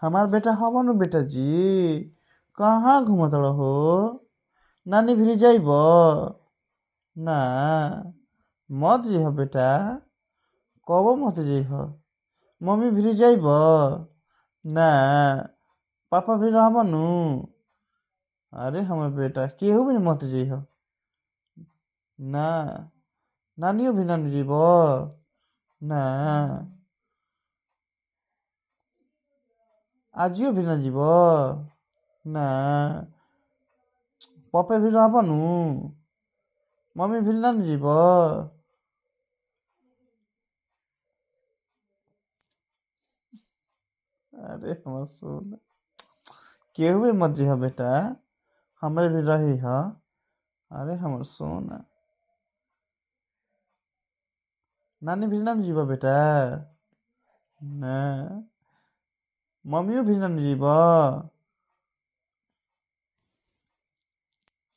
हमार बेटा हवन बेटा जी। कहाँ घूमत हो? नानी भिरी जाइब ना? मत जइह बेटा, कबो मत जइह। मम्मी भिरी जाइब ना? पापा भी रहबनु? अरे हमर बेटा केहू भी मत जइह ना। नानियो भी नानी जीब ना? आजियो भी ना जीब ना? पपे भी रहबनु? मम्मी भी ना जीब? अरे हमर सोना, केहू भी मत जइह बेटा, हमरे भी रही ह। अरे हमर सोना, नानी भी ना जीब बेटा ना? मम्मियों भी ना जीब?